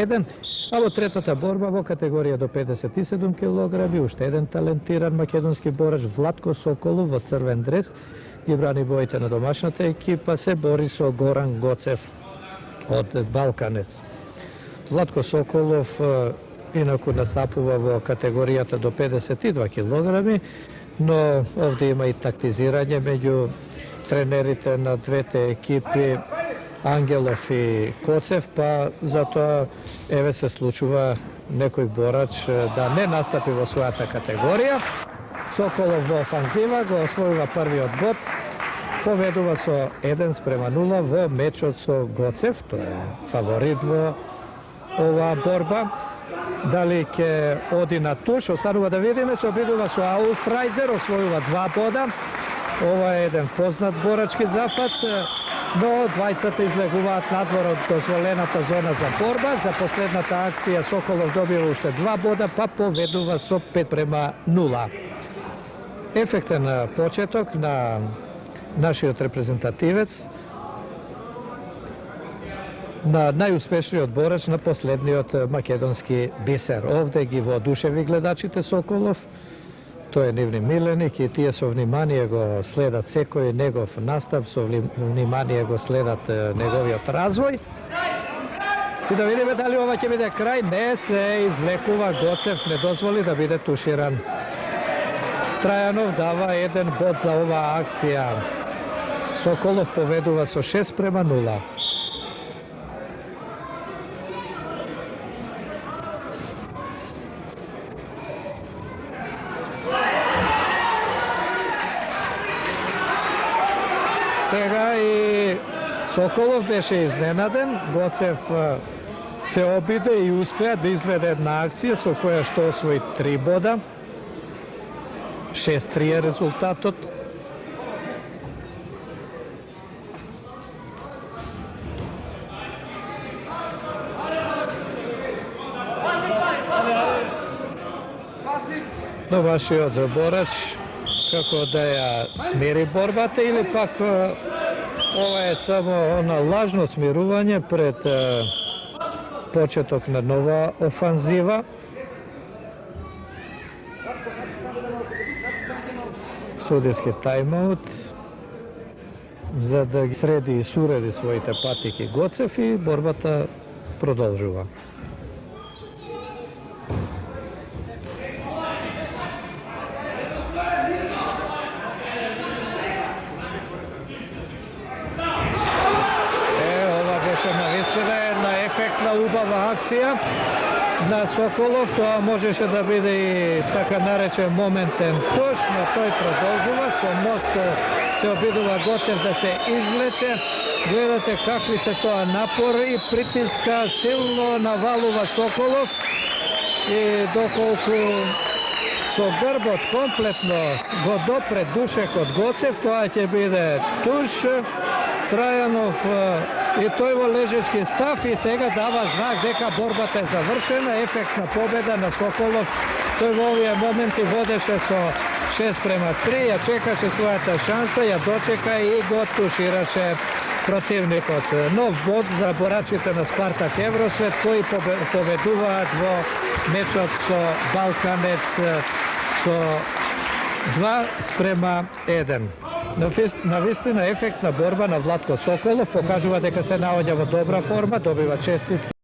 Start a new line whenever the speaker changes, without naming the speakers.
1, а во третата борба во категорија до 57 килограми уште еден талентиран македонски борач Владко Соколов во црвен дрес ги брани боите на домашната екипа, се бори со Горан Гоцев од Балканец. Владко Соколов инаку настапува во категоријата до 52 килограми, но овде има и тактизирање меѓу тренерите на двете екипи Ангелов и Коцев, па затоа еве се случува некој борач да не настапи во својата категорија. Соколов во офанзива го освојува првиот бод, поведува со 1:0 во мечот со Гоцев, тој е фаворит во оваа борба. Дали ќе оди на туш, останува да видиме, се обидува со Аул Фрајзер, освојува 2 бода. Ова е еден познат борачки зафат, но двајцата излегуваат надвор од дозволената зона за борба. За последната акција Соколов добива уште 2 бода, па поведува со 5:0. Ефектен почеток на нашиот репрезентативец, на најуспешниот борач на последниот македонски бисер. Овде ги воодушеви гледачите Соколов. Тој е нивни миленик и тие со внимание го следат секој негов настап, со внимание го следат неговиот развој. И да видиме дали ова ќе биде крај. Не, се извлекува Гоцев, не дозволи да биде туширан. Трајанов дава еден бод за оваа акција. Соколов поведува со 6:0. Сега и Соколов беше изненаден. Гоцев се обиде и успеа да изведе една акција со која што освои 3 бода. 6:3 е резултатот. Но вашиот борач како да ја смири борбата или пак ова е само она лажно смирување пред почеток на нова офанзива. Судиски тајмаут за да ги среди и суреди своите патики Гоцев и борбата продолжува. Убава акција на Соколов, тоа можеше да биде и така наречен моментен туш, но тој продолжува, со мост се обидува Гоцев да се извлече. Гледате какви се тоа напор и притиска, силно навалува Соколов и доколку со грбот комплетно го допре душекот Гоцев, тоа ќе биде туш. Трајанов и тој во лежечки став и сега дава знак дека борбата е завршена. Ефектна победа на Соколов. Тој во овие моменти водеше со 6:3, ја чекаше својата шанса, ја дочека и го тушираше противникот. Нов бод за борачите на Спартак Евросвет, кои победуваат во мечот со Балканец со 2:1. На вистина ефектна борба на Владко Соколов, покажува дека се наоѓа во добра форма, добива честитки